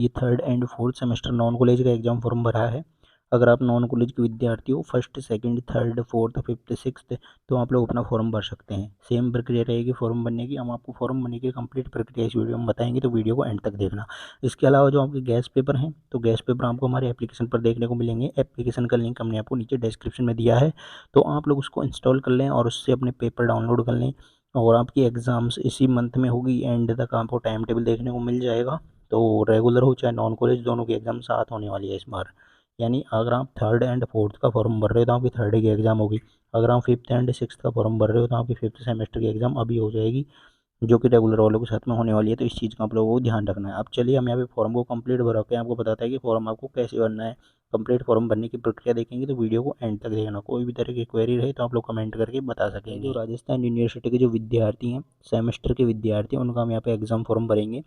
ये third and fourth semester non college का exam form भरा है। अगर आप नॉन कॉलेज के विद्यार्थी हो, first second third fourth fifth sixth, तो आप लोग अपना फॉर्म भर सकते हैं। सेम प्रक्रिया रहेगी फॉर्म भरने की। हम आपको फॉर्म भरने की कंप्लीट प्रक्रिया इस वीडियो में बताएंगे, तो वीडियो को एंड तक देखना। इसके अलावा जो आपके गैस पेपर हैं, तो गैस पेपर आपको हमारे एप्लीकेशन पर देखने को मिलेंगे। एप्लीकेशन का लिंक हमने आपको नीचे डिस्क्रिप्शन में दिया है, तो आप लोग उसको इंस्टॉल कर लें और उससे अपने पेपर डाउनलोड कर लें। और आपकी एग्ज़ाम्स इसी मंथ में होगी, एंड तक आपको टाइम टेबल देखने को मिल जाएगा। तो रेगुलर हो चाहे नॉन कॉलेज, दोनों की एग्ज़ाम साथ होने वाली है इस बार। यानी अगर आप थर्ड एंड फोर्थ का फॉर्म भर रहे हो तो आपकी थर्ड की एग्ज़ाम होगी। अगर आप फिफ्थ एंड सिक्स का फॉर्म भर रहे हो तो आपकी फिफ्थ सेमेस्टर की एग्ज़ाम अभी हो जाएगी, जो कि रेगुलर वालों के साथ में होने वाली है। तो इस चीज़ का आप लोगों को ध्यान रखना है। अब चलिए हम यहाँ पे फॉर्म को कंप्लीट भरा के आपको बताता है कि फॉर्म आपको कैसे भरना है। कंप्लीट फॉर्म भरने की प्रक्रिया देखेंगे, तो वीडियो को एंड तक देखना। कोई भी तरह की क्वेरी रहे तो आप लोग कमेंट करके बता सकेंगे। जो राजस्थान यूनिवर्सिटी के जो विद्यार्थी हैं, सेमेस्टर के विद्यार्थी हैं, उनका हम यहाँ पे एग्ज़ाम फॉर्म भरेंगे।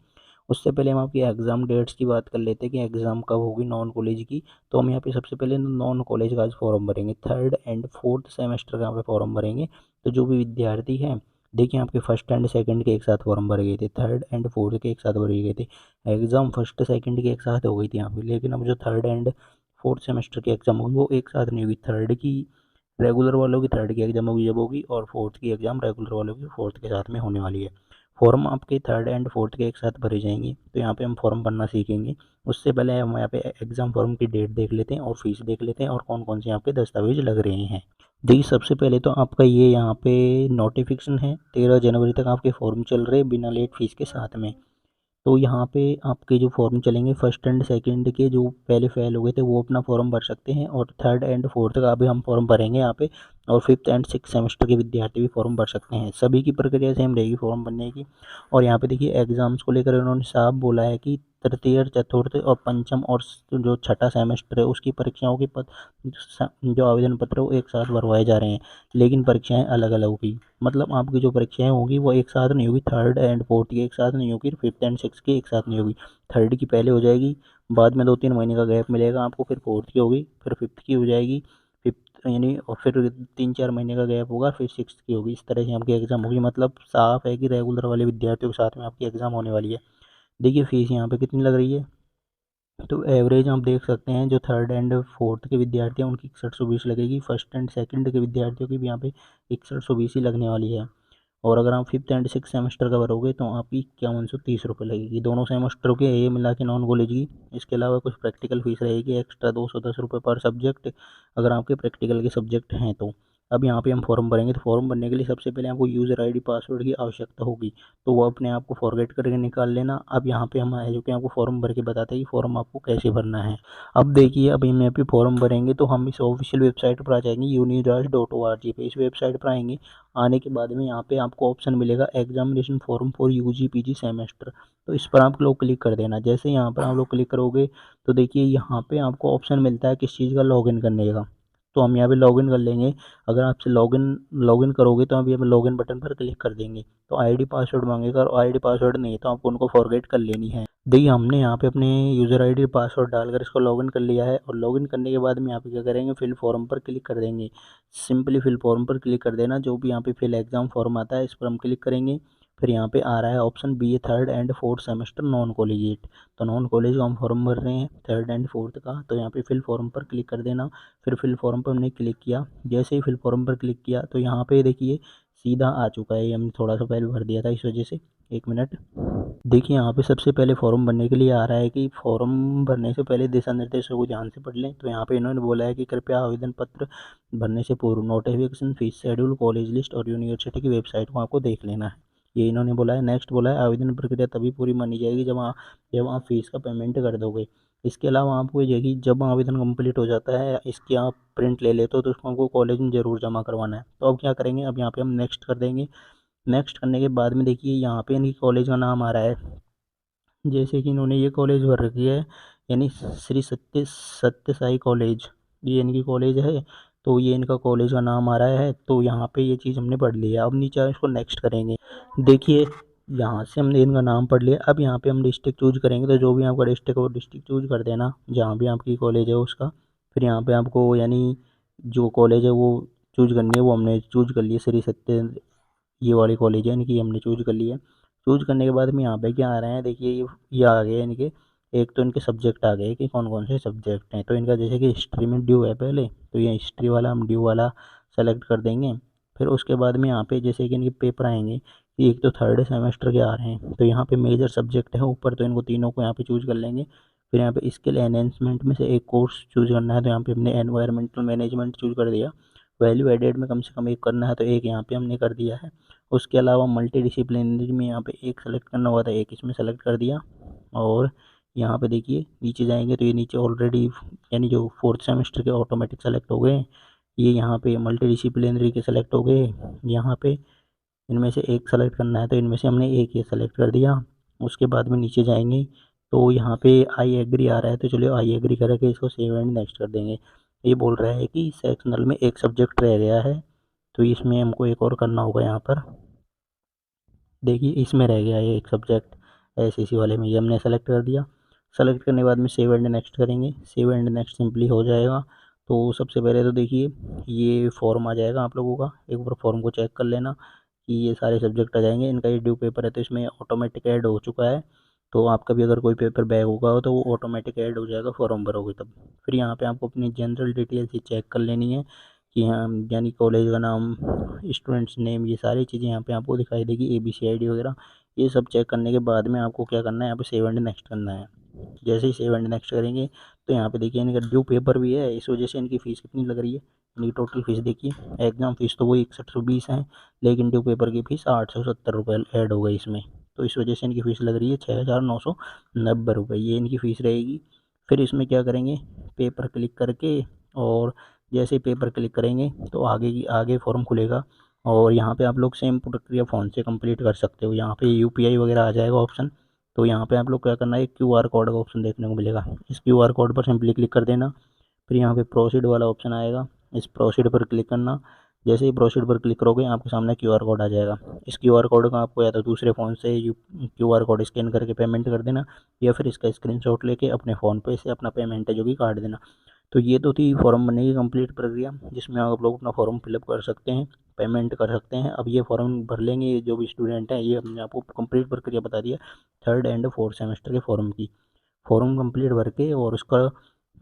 उससे पहले हम आपकी एग्ज़ाम डेट्स की बात कर लेते हैं कि एग्ज़ाम कब होगी नॉन कॉलेज की। तो हम यहाँ पे सबसे पहले नॉन कॉलेज का फॉर्म भरेंगे, थर्ड एंड फोर्थ सेमेस्टर का यहाँ पे फॉर्म भरेंगे। तो जो भी विद्यार्थी हैं, देखिए आपके फर्स्ट एंड सेकंड के एक साथ फॉर्म भरे गए थे, थर्ड एंड फोर्थ के एक साथ भरे गए थे। एग्ज़ाम फर्स्ट सेकंड की एक साथ हो गई थी यहाँ पे, लेकिन अब जो थर्ड एंड फोर्थ सेमेस्टर की एग्ज़ाम होगी वो एक साथ नहीं हुई। थर्ड की रेगुलर वालों की थर्ड की एग्ज़ाम होगी जब होगी, और फोर्थ की एग्ज़ाम रेगुलर वालों की फोर्थ के साथ में होने वाली है। फॉर्म आपके थर्ड एंड फोर्थ के एक साथ भरे जाएंगे। तो यहाँ पे हम फॉर्म भरना सीखेंगे। उससे पहले हम यहाँ पे एग्ज़ाम फॉर्म की डेट देख लेते हैं और फीस देख लेते हैं और कौन कौन से यहाँ पे दस्तावेज लग रहे हैं। देखिए सबसे पहले तो आपका ये यहाँ पे नोटिफिकेशन है, 13 जनवरी तक आपके फॉर्म चल रहे हैं बिना लेट फीस के साथ में। तो यहाँ पे आपके जो फॉर्म चलेंगे फर्स्ट एंड सेकंड के जो पहले फेल हो गए थे वो अपना फॉर्म भर सकते हैं, और थर्ड एंड फोर्थ का भी हम फॉर्म भरेंगे यहाँ पे। और फिफ्थ एंड सिक्स सेमेस्टर के विद्यार्थी भी फॉर्म भर सकते हैं। सभी की प्रक्रिया सेम रहेगी फॉर्म भरने की। और यहाँ पे देखिए एग्जाम्स को लेकर उन्होंने साफ बोला है कि तृतीय चतुर्थ और पंचम और जो छठा सेमेस्टर है उसकी परीक्षाओं के जो आवेदन पत्र है वो एक साथ भरवाए जा रहे हैं, लेकिन परीक्षाएं अलग अलग होगी। मतलब आपकी जो परीक्षाएं होगी वो एक साथ नहीं होगी, थर्ड एंड फोर्थ की एक साथ नहीं होगी, फिफ्थ एंड सिक्स की एक साथ नहीं होगी। थर्ड की पहले हो जाएगी, बाद में 2-3 महीने का गैप मिलेगा आपको, फिर फोर्थ की होगी, फिर फिफ्थ की हो जाएगी, फिफ्थ यानी, और फिर 3-4 महीने का गैप होगा, फिर सिक्स की होगी। इस तरह से आपकी एग्ज़ाम होगी। मतलब साफ है कि रेगुलर वाले विद्यार्थियों के साथ में आपकी एग्ज़ाम होने वाली है। देखिए फीस यहाँ पे कितनी लग रही है, तो एवरेज आप देख सकते हैं जो थर्ड एंड फोर्थ के विद्यार्थी हैं उनकी 6120 लगेगी। फर्स्ट एंड सेकंड के विद्यार्थियों की भी यहाँ पे 6120 ही लगने वाली है। और अगर आप फिफ्थ एंड सिक्स सेमेस्टर का भरोगे तो आपकी 5130 लगेगी, दोनों सेमेस्टर के ये मिला के नॉन कॉलेज की। इसके अलावा कुछ प्रैक्टिकल फीस रहेगी एक्स्ट्रा 210 पर सब्जेक्ट, अगर आपके प्रैक्टिकल के सब्जेक्ट हैं तो। अब यहाँ पे हम फॉर्म भरेंगे, तो फॉर्म भरने के लिए सबसे पहले आपको यूज़र आईडी पासवर्ड की आवश्यकता होगी, तो वो अपने आप को फॉरगेट करके निकाल लेना। अब यहाँ पे हम आए जो कि आपको फॉर्म भर के बताते हैं कि फॉर्म आपको कैसे भरना है। अब देखिए अब हम यहाँ पे फॉर्म भरेंगे तो हम इस ऑफिशियल वेबसाइट पर आ जाएंगे, uniraj.org पे। इस वेबसाइट पर आएंगे, आने के बाद में यहाँ पे आपको ऑप्शन मिलेगा examination form for UG PG semester. तो इस पर आप लोग क्लिक कर देना। जैसे यहाँ पर आप लोग क्लिक करोगे तो देखिए यहाँ पे आपको ऑप्शन मिलता है किस चीज़ का लॉगिन करने का। तो हम यहाँ पे लॉगिन कर लेंगे। अगर आपसे लॉगिन लॉगिन करोगे तो आप यहाँ पे लॉगिन बटन पर क्लिक कर देंगे, तो आईडी पासवर्ड मांगेगा, और आईडी पासवर्ड नहीं है तो आपको उनको फॉरगेट कर लेनी है। देखिए हमने यहाँ पे अपने यूज़र आईडी पासवर्ड डालकर इसको लॉगिन कर लिया है, और लॉगिन करने के बाद में यहाँ पे क्या करेंगे, फिल फॉर्म पर क्लिक कर देंगे। सिंपली फिल फॉर्म पर क्लिक कर देना। जो भी यहाँ पे फिल एग्जाम फॉर्म आता है इस पर हम क्लिक करेंगे। फिर यहाँ पे आ रहा है option B A third and fourth semester non collegiate. तो नॉन कॉलेज का हम फॉर्म भर रहे हैं थर्ड एंड फोर्थ का, तो यहाँ पे फिल फॉर्म पर क्लिक कर देना। फिर फिल फॉर्म पर हमने क्लिक किया। जैसे ही फिल फॉर्म पर क्लिक किया तो यहाँ पे देखिए सीधा आ चुका है, ये हमने थोड़ा सा पहले भर दिया था इस वजह से। एक मिनट, देखिए यहाँ पे सबसे पहले फॉर्म भरने के लिए आ रहा है कि फॉर्म भरने से पहले दिशा निर्देशों को ध्यान से पढ़ लें। तो यहाँ पे इन्होंने बोला है कि कृपया आवेदन पत्र भरने से पूर्व notification, fees schedule, college list और यूनिवर्सिटी की वेबसाइट को आपको देख लेना है, ये इन्होंने बोला है। नेक्स्ट बोला है आवेदन प्रक्रिया तभी पूरी मानी जाएगी जब आप फीस का पेमेंट कर दोगे। इसके अलावा आपको यही जब आवेदन कंप्लीट हो जाता है, इसकी आप प्रिंट ले लेते हो तो उसको आपको कॉलेज में ज़रूर जमा करवाना है। तो अब क्या करेंगे, अब यहाँ पे हम नेक्स्ट कर देंगे। नेक्स्ट करने के बाद में देखिए यहाँ पे इनकी कॉलेज का नाम आ रहा है। जैसे कि इन्होंने ये कॉलेज भर रखी है, यानी श्री सत्य साई कॉलेज, ये इनकी कॉलेज है। तो ये इनका कॉलेज का नाम आ रहा है। तो यहाँ पे ये चीज़ हमने पढ़ ली है। अब नीचे इसको नेक्स्ट करेंगे। देखिए यहाँ से हमने इनका नाम पढ़ लिया। अब यहाँ पे हम डिस्ट्रिक्ट चूज करेंगे, तो जो भी आपका डिस्ट्रिक्ट है वो डिस्ट्रिक्ट चूज कर देना जहाँ भी आपकी कॉलेज है उसका। फिर यहाँ पे आपको यानी जो कॉलेज है वो चूज करनी है, वो हमने चूज कर ली है, श्री सत्य, ये वाली कॉलेज है इनकी, हमने चूज कर ली है। चूज करने के बाद में यहाँ पे क्या आ रहे हैं, देखिए ये आ गए इनके एक तो इनके सब्जेक्ट आ गए कि कौन कौन से सब्जेक्ट हैं। तो इनका जैसे कि हिस्ट्री में ड्यू है पहले, तो ये हिस्ट्री वाला हम ड्यू वाला सेलेक्ट कर देंगे। फिर उसके बाद में यहाँ पे जैसे कि इनके पेपर आएंगे कि एक तो थर्ड सेमेस्टर के आ रहे हैं, तो यहाँ पे मेजर सब्जेक्ट है ऊपर, तो इनको तीनों को यहाँ पे चूज कर लेंगे। फिर यहाँ पे स्किल एनहेंसमेंट में से एक कोर्स चूज करना है, तो यहाँ पे हमने एनवायरमेंटल मैनेजमेंट चूज कर दिया। वैल्यू एडेड में कम से कम एक करना है, तो एक यहाँ पे हमने कर दिया है। उसके अलावा मल्टी डिसिप्लिनरी में यहाँ पे एक सेलेक्ट करना हुआ था, एक इसमें सेलेक्ट कर दिया। और यहाँ पे देखिए नीचे जाएंगे तो ये नीचे ऑलरेडी यानी जो फोर्थ सेमेस्टर के ऑटोमेटिक सेलेक्ट हो गए, ये यहाँ पे मल्टी डिसिप्लिनरी के सेलेक्ट हो गए। यहाँ पे इनमें से एक सेलेक्ट करना है, तो इनमें से हमने एक ये सेलेक्ट कर दिया। उसके बाद में नीचे जाएंगे तो यहाँ पे आई एग्री आ रहा है, तो चलिए आई एग्री करके इसको सेव एंड नेक्स्ट कर देंगे। ये बोल रहा है कि सेक्शनल में एक सब्जेक्ट रह गया है, तो इसमें हमको एक और करना होगा। यहाँ पर देखिए इसमें रह गया है एक सब्जेक्ट, एसएससी वाले में, ये हमने सेलेक्ट कर दिया। सेलेक्ट करने के बाद में सेव एंड नेक्स्ट करेंगे, सेव एंड नेक्स्ट सिंपली हो जाएगा। तो सबसे पहले तो देखिए ये फॉर्म आ जाएगा आप लोगों का, एक बार फॉर्म को चेक कर लेना कि ये सारे सब्जेक्ट आ जाएंगे। इनका ये ड्यू पेपर है तो इसमें ऑटोमेटिक ऐड हो चुका है, तो आपका भी अगर कोई पेपर बैग होगा हो तो वो ऑटोमेटिक ऐड हो जाएगा फॉर्म भरोगे तब। फिर यहाँ पे आपको अपनी जनरल डिटेल्स ही चेक कर लेनी है कि हाँ, यानी कॉलेज का नाम, स्टूडेंट्स नेम, ये सारी चीज़ें यहाँ पे आपको दिखाई देगी, ABCID वगैरह। ये सब चेक करने के बाद में आपको क्या करना है, यहाँ पे सेव एंड नेक्स्ट करना है। जैसे ही सेव एंड नेक्स्ट करेंगे तो यहाँ पे देखिए इनका ड्यू पेपर भी है, इस वजह से इनकी फ़ीस कितनी लग रही है। इनकी टोटल फीस देखिए, एग्ज़ाम फीस तो वही 6120 है, लेकिन ड्यू पेपर की फ़ीस 870 रुपये ऐड हो गई इसमें, तो इस वजह से इनकी फ़ीस लग रही है 6990 रुपये, ये इनकी फ़ीस रहेगी। फिर इसमें क्या करेंगे, पेपर क्लिक करके, और जैसे ही पेपर क्लिक करेंगे तो आगे फॉर्म खुलेगा, और यहाँ पे आप लोग सेम प्रक्रिया फ़ोन से कंप्लीट कर सकते हो। यहाँ पे UPI वगैरह आ जाएगा ऑप्शन, तो यहाँ पे आप लोग क्या करना है, QR कोड का ऑप्शन देखने को मिलेगा, इस QR कोड पर सिंपली क्लिक कर देना। फिर यहाँ पे प्रोसीड वाला ऑप्शन आएगा, इस प्रोसीड पर क्लिक करना। जैसे ही प्रोसीड पर क्लिक करोगे आपके सामने QR कोड आ जाएगा। इस QR कोड का आपको या तो दूसरे फ़ोन से QR कोड स्कैन करके पेमेंट कर देना, या फिर इसका स्क्रीनशॉट लेके अपने फ़ोन पे से अपना पेमेंट है जो कि काट देना। तो ये तो थी फॉर्म भरने की कंप्लीट प्रक्रिया, जिसमें आप लोग अपना फॉर्म फिलअप कर सकते हैं, पेमेंट कर सकते हैं। अब ये फॉर्म भर लेंगे जो भी स्टूडेंट हैं, ये हमने आपको कंप्लीट प्रक्रिया बता दिया थर्ड एंड फोर्थ सेमेस्टर के फॉर्म की। फॉर्म कंप्लीट भर के और उसका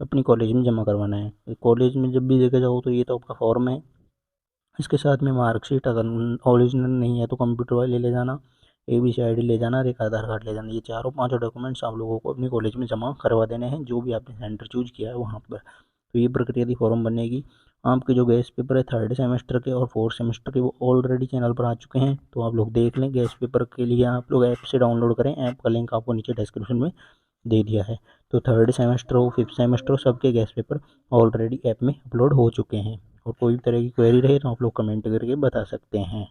अपनी कॉलेज में जमा करवाना है। कॉलेज में जब भी लेके जाओ तो ये तो आपका फॉर्म है, इसके साथ में मार्कशीट अगर ओरिजिनल नहीं है तो कंप्यूटर वाले ले जाना, ABCID ले जाना और एक आधार कार्ड ले जाना। ये चारों पांचों डॉक्यूमेंट्स आप लोगों को अपनी कॉलेज में जमा करवा देने हैं, जो भी आपने सेंटर चूज किया है वहाँ पर। तो ये प्रक्रिया थी फॉर्म बनने की। आपके जो गैस पेपर है थर्ड सेमेस्टर के और फोर्थ सेमेस्टर के, वो ऑलरेडी चैनल पर आ चुके हैं, तो आप लोग देख लें। गैस पेपर के लिए आप लोग ऐप से डाउनलोड करें, ऐप का लिंक आपको नीचे डिस्क्रिप्शन में दे दिया है। तो थर्ड सेमेस्टर हो, फिफ्थ सेमेस्टर हो, सबके गैस पेपर ऑलरेडी ऐप में अपलोड हो चुके हैं। और कोई भी तरह की क्वेरी रहे तो आप लोग कमेंट करके बता सकते हैं।